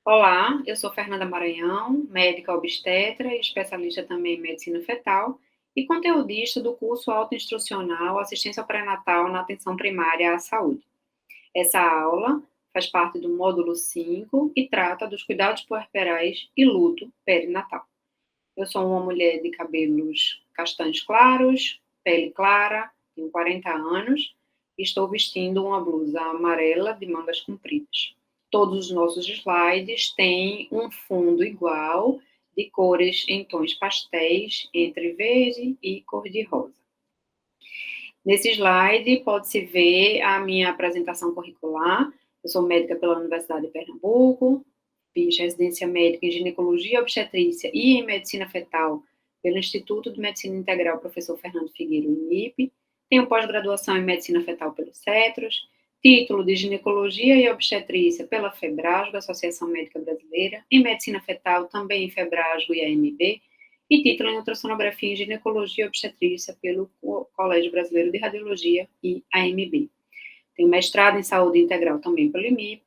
Olá, eu sou Fernanda Maranhão, médica obstetra e especialista também em medicina fetal e conteudista do curso autoinstrucional Assistência ao Pré-Natal na Atenção Primária à Saúde. Essa aula faz parte do módulo 5 e trata dos cuidados puerperais e luto perinatal. Eu sou uma mulher de cabelos castanhos claros, pele clara, tenho 40 anos e estou vestindo uma blusa amarela de mangas compridas. Todos os nossos slides têm um fundo igual, de cores em tons pastéis, entre verde e cor-de-rosa. Nesse slide pode-se ver a minha apresentação curricular. Eu sou médica pela Universidade de Pernambuco, fiz residência médica em ginecologia, obstetrícia e em medicina fetal pelo Instituto de Medicina Integral Professor Fernando Figueiredo, INIP. Tenho pós-graduação em medicina fetal pelo CETROS, título de ginecologia e obstetrícia pela FEBRASGO, Associação Médica Brasileira, em medicina fetal também em FEBRASGO e AMB, e título em ultrassonografia e ginecologia e obstetrícia pelo Colégio Brasileiro de Radiologia e AMB. Tenho mestrado em saúde integral também pelo IMIP.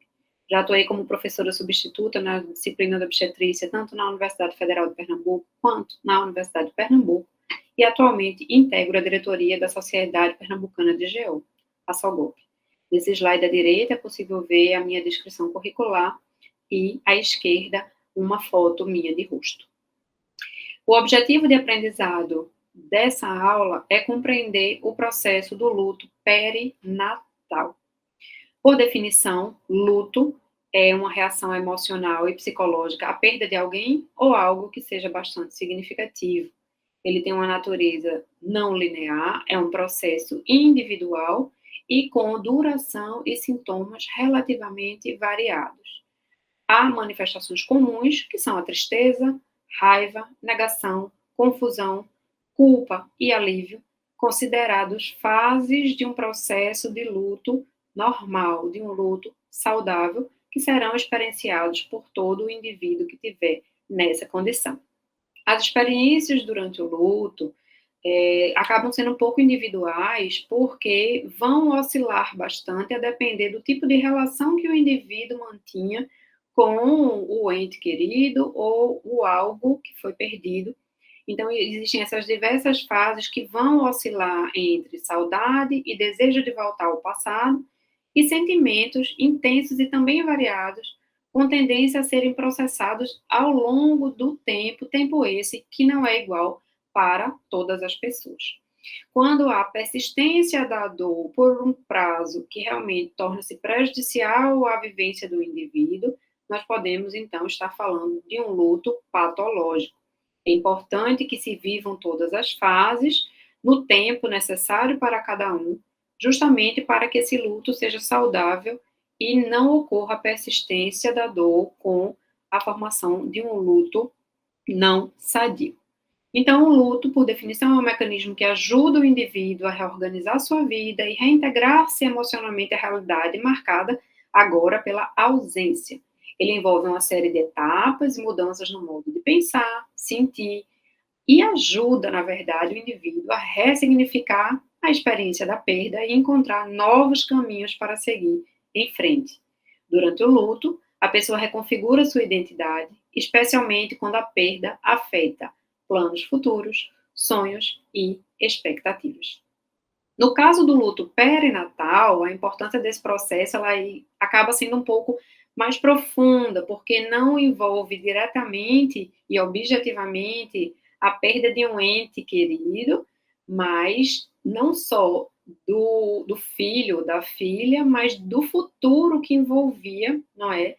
Já atuei como professora substituta na disciplina de obstetrícia, tanto na Universidade Federal de Pernambuco quanto na Universidade de Pernambuco, e atualmente integro a diretoria da Sociedade Pernambucana de GO, a SOGOP. Nesse slide à direita é possível ver a minha descrição curricular e à esquerda uma foto minha de rosto. O objetivo de aprendizado dessa aula é compreender o processo do luto perinatal. Por definição, luto é uma reação emocional e psicológica à perda de alguém ou algo que seja bastante significativo. Ele tem uma natureza não linear, é um processo individual e com duração e sintomas relativamente variados. Há manifestações comuns, que são a tristeza, raiva, negação, confusão, culpa e alívio, considerados fases de um processo de luto normal, de um luto saudável, que serão experienciados por todo o indivíduo que tiver nessa condição. As experiências durante o luto acabam sendo um pouco individuais, porque vão oscilar bastante a depender do tipo de relação que o indivíduo mantinha com o ente querido ou o algo que foi perdido. Então, existem essas diversas fases que vão oscilar entre saudade e desejo de voltar ao passado e sentimentos intensos e também variados, com tendência a serem processados ao longo do tempo esse que não é igual para todas as pessoas. Quando há persistência da dor por um prazo que realmente torna-se prejudicial à vivência do indivíduo, nós podemos, então, estar falando de um luto patológico. É importante que se vivam todas as fases, no tempo necessário para cada um, justamente para que esse luto seja saudável e não ocorra a persistência da dor com a formação de um luto não sadio. Então, o luto, por definição, é um mecanismo que ajuda o indivíduo a reorganizar sua vida e reintegrar-se emocionalmente à realidade marcada agora pela ausência. Ele envolve uma série de etapas e mudanças no modo de pensar, sentir, e ajuda, na verdade, o indivíduo a ressignificar a experiência da perda e encontrar novos caminhos para seguir em frente. Durante o luto, a pessoa reconfigura sua identidade, especialmente quando a perda afeta planos futuros, sonhos e expectativas. No caso do luto perinatal, a importância desse processo ela acaba sendo um pouco mais profunda, porque não envolve diretamente e objetivamente a perda de um ente querido, mas não só do filho, da filha, mas do futuro que envolvia, não é?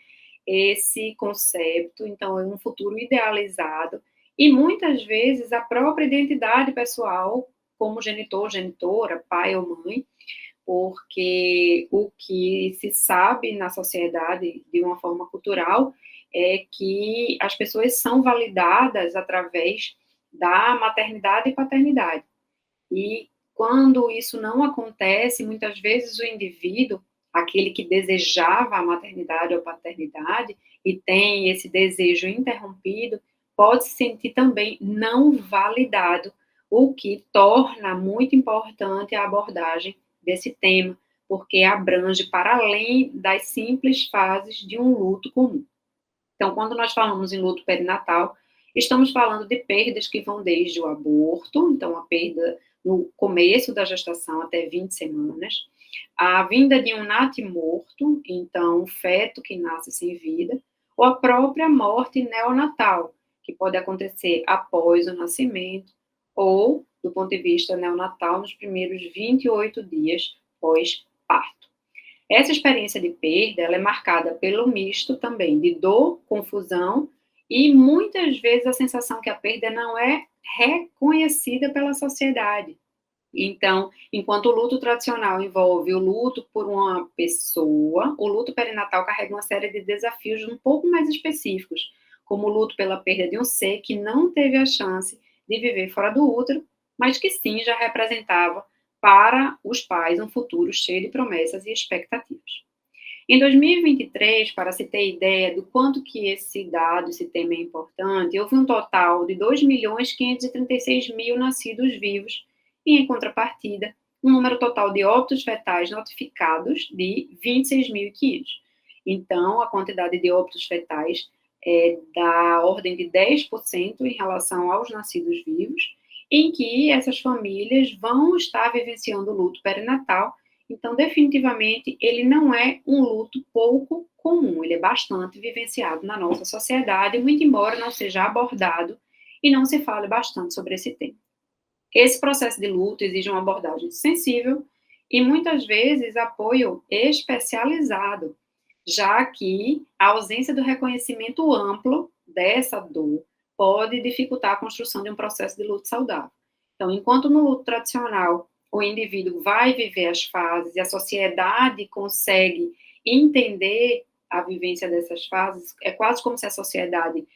Esse conceito, então é um futuro idealizado, e muitas vezes a própria identidade pessoal, como genitor, genitora, pai ou mãe, porque o que se sabe na sociedade, de uma forma cultural, é que as pessoas são validadas através da maternidade e paternidade. E quando isso não acontece, muitas vezes o indivíduo, aquele que desejava a maternidade ou paternidade e tem esse desejo interrompido, pode se sentir também não validado, o que torna muito importante a abordagem desse tema, porque abrange para além das simples fases de um luto comum. Então, quando nós falamos em luto perinatal, estamos falando de perdas que vão desde o aborto, então a perda no começo da gestação até 20 semanas, a vinda de um natimorto, então um feto que nasce sem vida, ou a própria morte neonatal, que pode acontecer após o nascimento ou, do ponto de vista neonatal, nos primeiros 28 dias pós-parto. Essa experiência de perda, ela é marcada pelo misto também de dor, confusão e muitas vezes a sensação que a perda não é reconhecida pela sociedade. Então, enquanto o luto tradicional envolve o luto por uma pessoa, o luto perinatal carrega uma série de desafios um pouco mais específicos, como o luto pela perda de um ser que não teve a chance de viver fora do útero, mas que sim já representava para os pais um futuro cheio de promessas e expectativas. Em 2023, para se ter ideia do quanto que esse dado, esse tema é importante, houve um total de 2.536.000 nascidos vivos e, em contrapartida, um número total de óbitos fetais notificados de 26.500. Então, a quantidade de óbitos fetais é da ordem de 10% em relação aos nascidos vivos, em que essas famílias vão estar vivenciando o luto perinatal. Então, definitivamente, ele não é um luto pouco comum, ele é bastante vivenciado na nossa sociedade, muito embora não seja abordado e não se fale bastante sobre esse tema. Esse processo de luto exige uma abordagem sensível e, muitas vezes, apoio especializado, já que a ausência do reconhecimento amplo dessa dor pode dificultar a construção de um processo de luto saudável. Então, enquanto no luto tradicional o indivíduo vai viver as fases e a sociedade consegue entender a vivência dessas fases, é quase como se a sociedade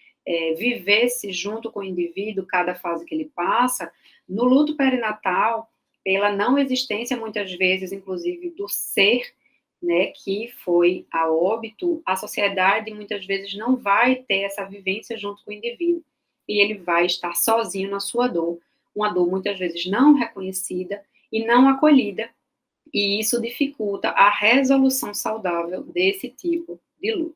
vivesse junto com o indivíduo cada fase que ele passa. No luto perinatal, pela não existência, muitas vezes, inclusive, do ser, né, que foi a óbito, a sociedade muitas vezes não vai ter essa vivência junto com o indivíduo. E ele vai estar sozinho na sua dor, uma dor muitas vezes não reconhecida e não acolhida, e isso dificulta a resolução saudável desse tipo de luto.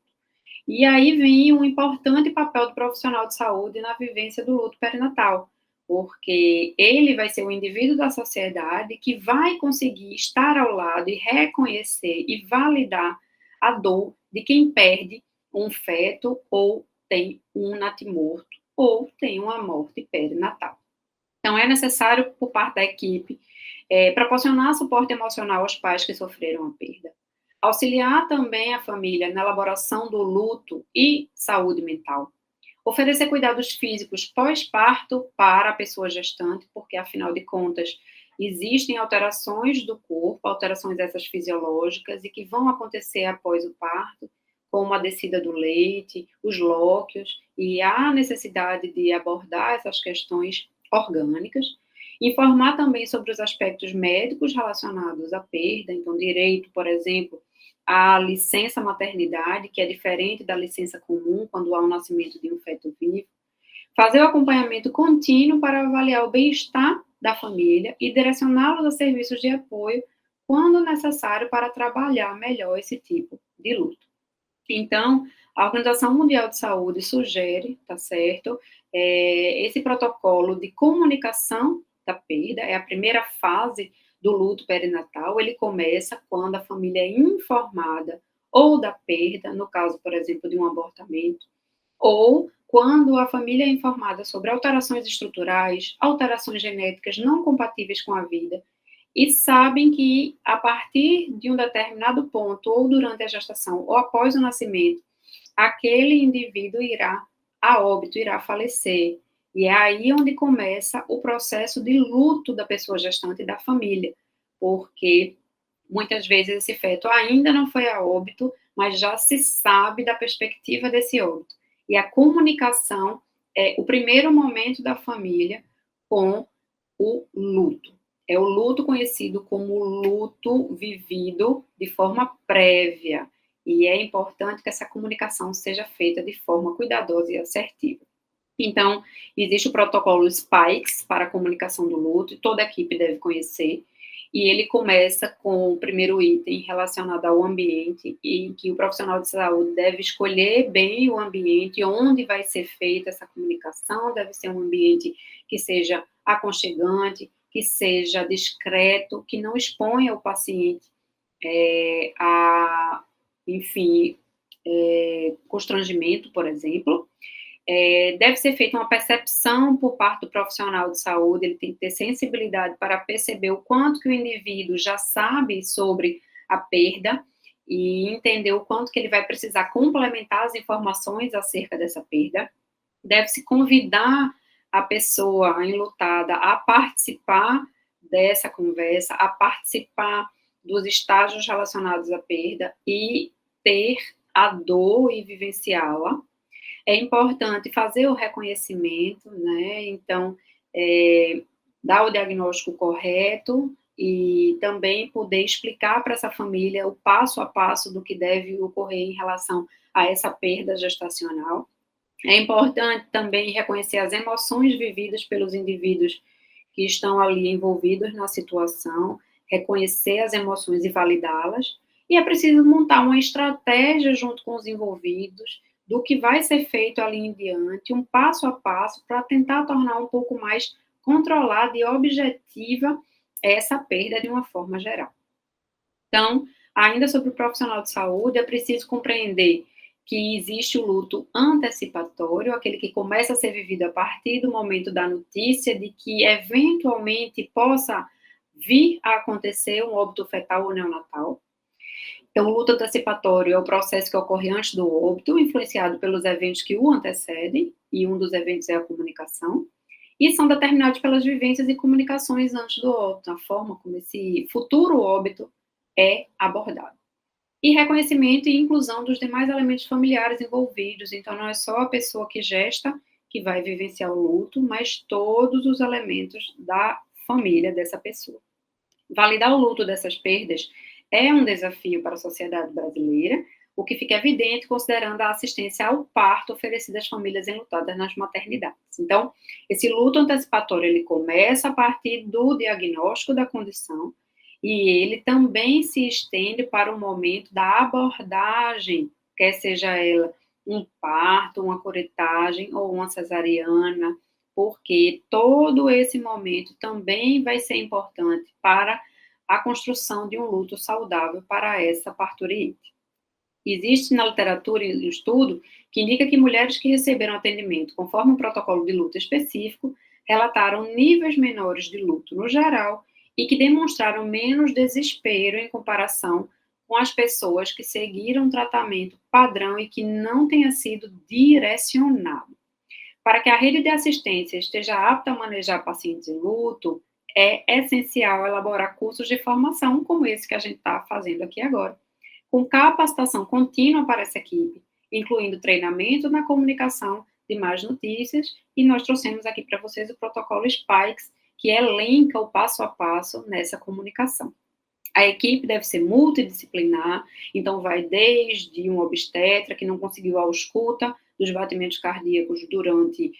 E aí vem um importante papel do profissional de saúde na vivência do luto perinatal, porque ele vai ser o indivíduo da sociedade que vai conseguir estar ao lado e reconhecer e validar a dor de quem perde um feto ou tem um natimorto ou tem uma morte perinatal. Então, é necessário, por parte da equipe, proporcionar suporte emocional aos pais que sofreram a perda, auxiliar também a família na elaboração do luto e saúde mental, oferecer cuidados físicos pós-parto para a pessoa gestante, porque, afinal de contas, existem alterações do corpo, alterações essas fisiológicas, e que vão acontecer após o parto, como a descida do leite, os lóquios, e a necessidade de abordar essas questões orgânicas, informar também sobre os aspectos médicos relacionados à perda, então direito, por exemplo, à licença maternidade, que é diferente da licença comum quando há o nascimento de um feto vivo, fazer o acompanhamento contínuo para avaliar o bem-estar da família e direcioná-los a serviços de apoio quando necessário para trabalhar melhor esse tipo de luto. Então, a Organização Mundial de Saúde sugere, tá certo, esse protocolo de comunicação da perda, é a primeira fase do luto perinatal. Ele começa quando a família é informada ou da perda, no caso, por exemplo, de um abortamento, ou quando a família é informada sobre alterações estruturais, alterações genéticas não compatíveis com a vida, e sabem que, a partir de um determinado ponto, ou durante a gestação, ou após o nascimento, aquele indivíduo irá a óbito, irá falecer. E é aí onde começa o processo de luto da pessoa gestante e da família, porque muitas vezes esse feto ainda não foi a óbito, mas já se sabe da perspectiva desse óbito. E a comunicação é o primeiro momento da família com o luto. É o luto conhecido como luto vivido de forma prévia. E é importante que essa comunicação seja feita de forma cuidadosa e assertiva. Então, existe o protocolo SPIKES para a comunicação do luto, e toda a equipe deve conhecer. e ele começa com o primeiro item relacionado ao ambiente, em que o profissional de saúde deve escolher bem o ambiente, onde vai ser feita essa comunicação, deve ser um ambiente que seja aconchegante, que seja discreto, que não exponha o paciente a, enfim, constrangimento, por exemplo. Deve ser feita uma percepção por parte do profissional de saúde, ele tem que ter sensibilidade para perceber o quanto que o indivíduo já sabe sobre a perda e entender o quanto que ele vai precisar complementar as informações acerca dessa perda. Deve-se convidar a pessoa enlutada a participar dessa conversa, a participar dos estágios relacionados à perda e ter a dor e vivenciá-la. É importante fazer o reconhecimento, né? Então, dar o diagnóstico correto e também poder explicar para essa família o passo a passo do que deve ocorrer em relação a essa perda gestacional. É importante também reconhecer as emoções vividas pelos indivíduos que estão ali envolvidos na situação, reconhecer as emoções e validá-las. E é preciso montar uma estratégia junto com os envolvidos do que vai ser feito ali em diante, um passo a passo, para tentar tornar um pouco mais controlada e objetiva essa perda de uma forma geral. Então, ainda sobre o profissional de saúde, é preciso compreender que existe o luto antecipatório, aquele que começa a ser vivido a partir do momento da notícia de que eventualmente possa vir a acontecer um óbito fetal ou neonatal. Então, o luto antecipatório é o processo que ocorre antes do óbito, influenciado pelos eventos que o antecedem, e um dos eventos é a comunicação, e são determinados pelas vivências e comunicações antes do óbito, a forma como esse futuro óbito é abordado. E reconhecimento e inclusão dos demais elementos familiares envolvidos, então não é só a pessoa que gesta que vai vivenciar o luto, mas todos os elementos da família dessa pessoa. Validar o luto dessas perdas é um desafio para a sociedade brasileira, o que fica evidente considerando a assistência ao parto oferecida às famílias enlutadas nas maternidades. Então, esse luto antecipatório, ele começa a partir do diagnóstico da condição e ele também se estende para o momento da abordagem, quer seja ela um parto, uma curetagem ou uma cesariana, porque todo esse momento também vai ser importante para a construção de um luto saudável para essa parturiente. Existe na literatura um estudo que indica que mulheres que receberam atendimento conforme um protocolo de luto específico relataram níveis menores de luto no geral e que demonstraram menos desespero em comparação com as pessoas que seguiram um tratamento padrão e que não tenha sido direcionado. Para que a rede de assistência esteja apta a manejar pacientes em luto, é essencial elaborar cursos de formação como esse que a gente está fazendo aqui agora, com capacitação contínua para essa equipe, incluindo treinamento na comunicação de más notícias, e nós trouxemos aqui para vocês o protocolo Spikes, que elenca o passo a passo nessa comunicação. A equipe deve ser multidisciplinar, então vai desde um obstetra que não conseguiu a ausculta dos batimentos cardíacos durante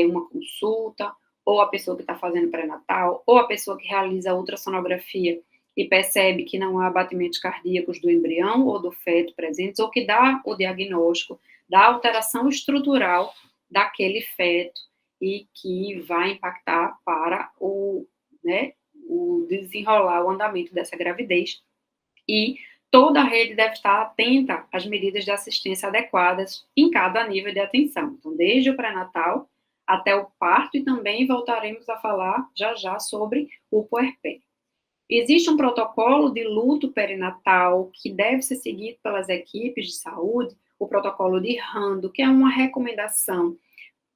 uma consulta, ou a pessoa que está fazendo pré-natal, ou a pessoa que realiza a ultrassonografia e percebe que não há batimentos cardíacos do embrião ou do feto presentes, ou que dá o diagnóstico da alteração estrutural daquele feto e que vai impactar para o desenrolar, o andamento dessa gravidez. E toda a rede deve estar atenta às medidas de assistência adequadas em cada nível de atenção. Então, desde o pré-natal até o parto, e também voltaremos a falar já sobre o puerpério. Existe um protocolo de luto perinatal que deve ser seguido pelas equipes de saúde, o protocolo de Rando, que é uma recomendação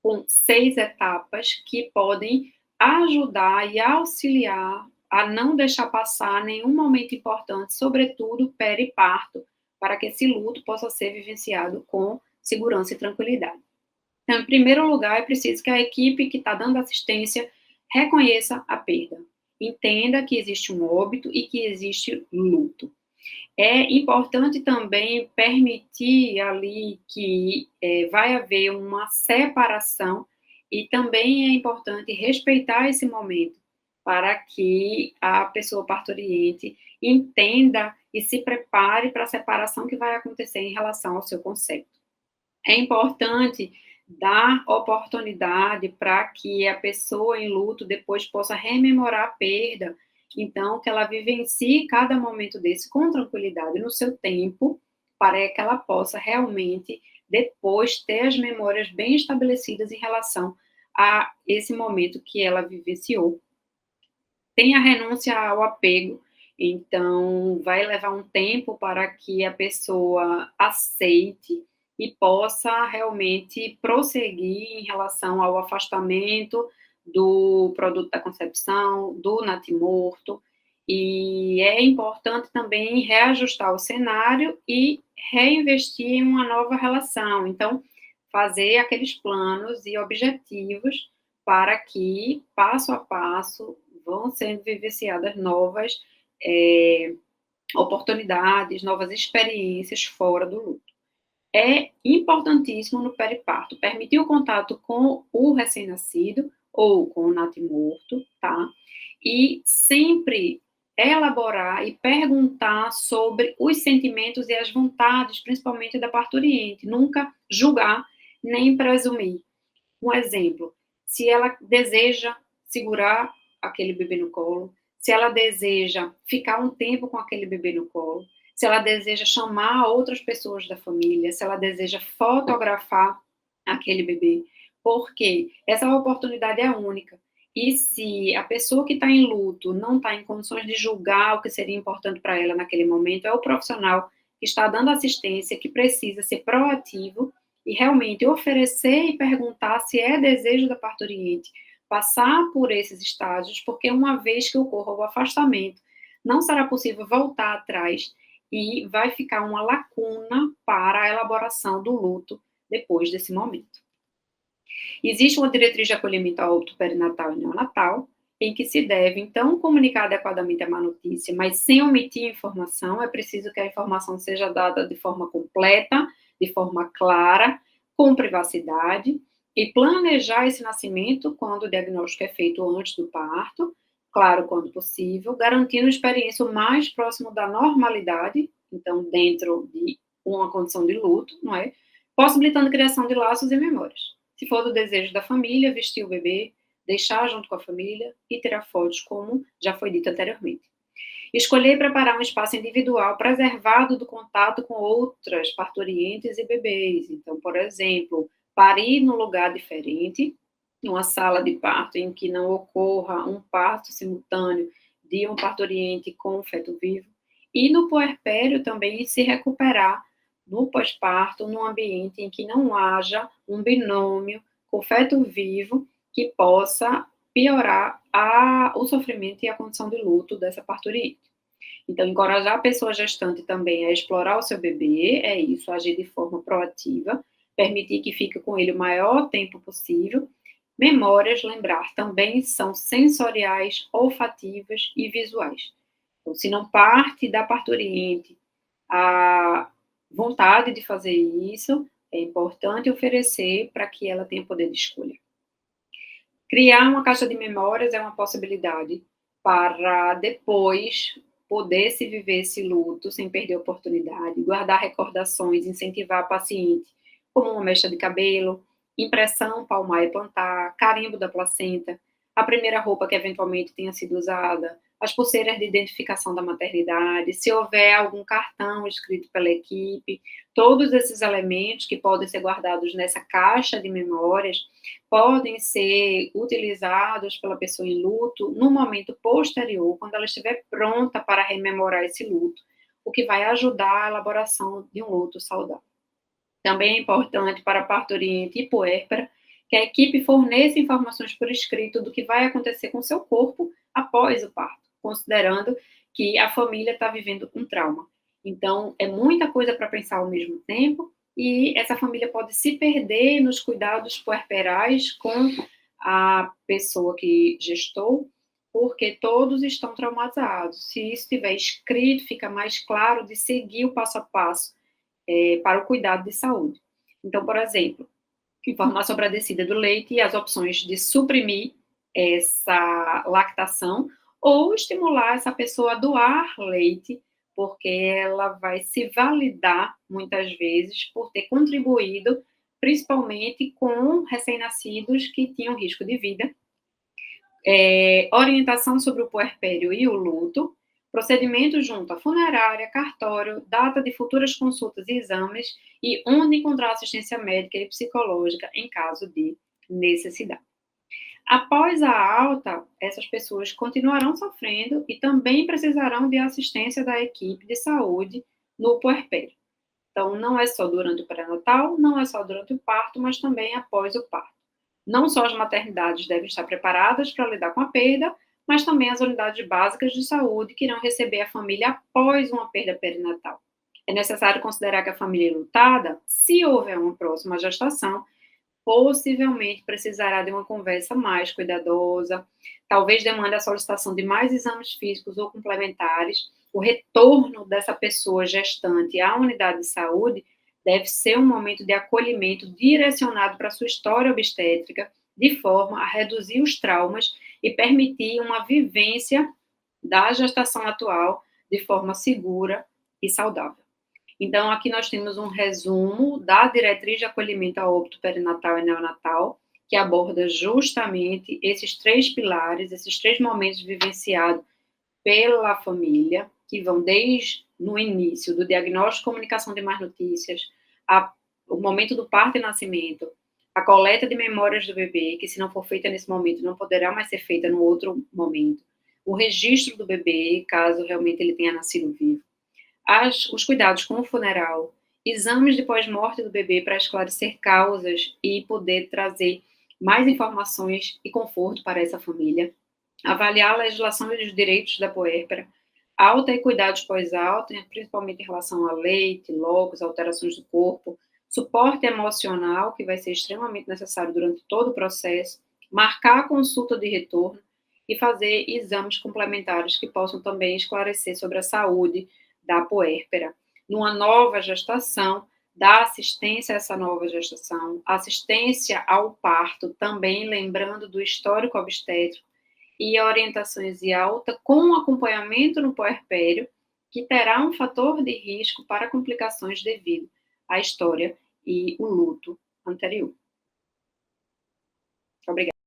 com 6 etapas que podem ajudar e auxiliar a não deixar passar nenhum momento importante, sobretudo periparto, para que esse luto possa ser vivenciado com segurança e tranquilidade. Então, em primeiro lugar, é preciso que a equipe que está dando assistência reconheça a perda, entenda que existe um óbito e que existe luto. É importante também permitir ali que vai haver uma separação, e também é importante respeitar esse momento para que a pessoa parturiente entenda e se prepare para a separação que vai acontecer em relação ao seu conceito. É importante dar oportunidade para que a pessoa em luto depois possa rememorar a perda, então que ela vivencie cada momento desse com tranquilidade no seu tempo, para que ela possa realmente depois ter as memórias bem estabelecidas em relação a esse momento que ela vivenciou. Tem a renúncia ao apego, então vai levar um tempo para que a pessoa aceite e possa realmente prosseguir em relação ao afastamento do produto da concepção, do natimorto, e é importante também reajustar o cenário e reinvestir em uma nova relação. Então, fazer aqueles planos e objetivos para que, passo a passo, vão sendo vivenciadas novas oportunidades, novas experiências fora do luto. É importantíssimo no periparto permitir o contato com o recém-nascido ou com o natimorto, tá? E sempre elaborar e perguntar sobre os sentimentos e as vontades, principalmente da parturiente. Nunca julgar nem presumir. Um exemplo, se ela deseja segurar aquele bebê no colo, se ela deseja ficar um tempo com aquele bebê no colo, se ela deseja chamar outras pessoas da família, se ela deseja fotografar aquele bebê, porque essa oportunidade é única. E se a pessoa que está em luto não está em condições de julgar o que seria importante para ela naquele momento, é o profissional que está dando assistência, que precisa ser proativo e realmente oferecer e perguntar se é desejo da parturiente passar por esses estágios, porque uma vez que ocorra o afastamento, não será possível voltar atrás e vai ficar uma lacuna para a elaboração do luto depois desse momento. Existe uma diretriz de acolhimento ao óbito perinatal e neonatal, em que se deve, então, comunicar adequadamente a má notícia, mas sem omitir informação. É preciso que a informação seja dada de forma completa, de forma clara, com privacidade, e planejar esse nascimento quando o diagnóstico é feito antes do parto, claro, quando possível, garantindo uma experiência o mais próximo da normalidade, então, dentro de uma condição de luto, não é? Possibilitando a criação de laços e memórias. Se for do desejo da família, vestir o bebê, deixar junto com a família e tirar fotos, como já foi dito anteriormente. Escolher e preparar um espaço individual preservado do contato com outras parturientes e bebês. Então, por exemplo, parir num lugar diferente, numa sala de parto em que não ocorra um parto simultâneo de um parturiente com um feto vivo. E no puerpério também se recuperar no pós-parto, num ambiente em que não haja um binômio com feto vivo que possa piorar o sofrimento e a condição de luto dessa parturiente. Então, encorajar a pessoa gestante também a explorar o seu bebê, é isso, agir de forma proativa, permitir que fique com ele o maior tempo possível. Memórias, lembrar, também são sensoriais, olfativas e visuais. Então, se não parte da parturiente a vontade de fazer isso, é importante oferecer para que ela tenha poder de escolha. Criar uma caixa de memórias é uma possibilidade para depois poder se viver esse luto sem perder a oportunidade, guardar recordações, incentivar a paciente, como uma mecha de cabelo, impressão palmar e plantar, carimbo da placenta, a primeira roupa que eventualmente tenha sido usada, as pulseiras de identificação da maternidade, se houver algum cartão escrito pela equipe, todos esses elementos que podem ser guardados nessa caixa de memórias podem ser utilizados pela pessoa em luto no momento posterior, quando ela estiver pronta para rememorar esse luto, o que vai ajudar a elaboração de um luto saudável. Também é importante para a parturiente e puérpera que a equipe forneça informações por escrito do que vai acontecer com o seu corpo após o parto, considerando que a família está vivendo um trauma. Então, é muita coisa para pensar ao mesmo tempo, e essa família pode se perder nos cuidados puerperais com a pessoa que gestou, porque todos estão traumatizados. Se isso estiver escrito, fica mais claro de seguir o passo a passo para o cuidado de saúde. Então, por exemplo, informar sobre a descida do leite e as opções de suprimir essa lactação, ou estimular essa pessoa a doar leite, porque ela vai se validar, muitas vezes, por ter contribuído, principalmente com recém-nascidos que tinham risco de vida. Orientação sobre o puerpério e o luto, procedimento junto à funerária, cartório, data de futuras consultas e exames e onde encontrar assistência médica e psicológica em caso de necessidade. Após a alta, essas pessoas continuarão sofrendo e também precisarão de assistência da equipe de saúde no puerpério. Então, não é só durante o pré-natal, não é só durante o parto, mas também após o parto. Não só as maternidades devem estar preparadas para lidar com a perda, mas também as unidades básicas de saúde que irão receber a família após uma perda perinatal. É necessário considerar que a família lutada, se houver uma próxima gestação, possivelmente precisará de uma conversa mais cuidadosa, talvez demande a solicitação de mais exames físicos ou complementares. O retorno dessa pessoa gestante à unidade de saúde deve ser um momento de acolhimento direcionado para a sua história obstétrica, de forma a reduzir os traumas e permitir uma vivência da gestação atual de forma segura e saudável. Então, aqui nós temos um resumo da diretriz de acolhimento ao óbito perinatal e neonatal, que aborda justamente esses três pilares, esses três momentos vivenciados pela família, que vão desde no início do diagnóstico e comunicação de más notícias, o momento do parto e nascimento, a coleta de memórias do bebê, que se não for feita nesse momento, não poderá mais ser feita no outro momento, o registro do bebê, caso realmente ele tenha nascido vivo, os cuidados com o funeral, exames de pós-morte do bebê para esclarecer causas e poder trazer mais informações e conforto para essa família, avaliar a legislação e os direitos da puérpera, alta e cuidados pós-alta, principalmente em relação a leite, locos, alterações do corpo, suporte emocional, que vai ser extremamente necessário durante todo o processo, marcar a consulta de retorno e fazer exames complementares que possam também esclarecer sobre a saúde da puérpera. Numa nova gestação, dar assistência a essa nova gestação, assistência ao parto, também lembrando do histórico obstétrico, e orientações de alta com acompanhamento no puerpério, que terá um fator de risco para complicações devido à história e o luto anterior. Obrigada.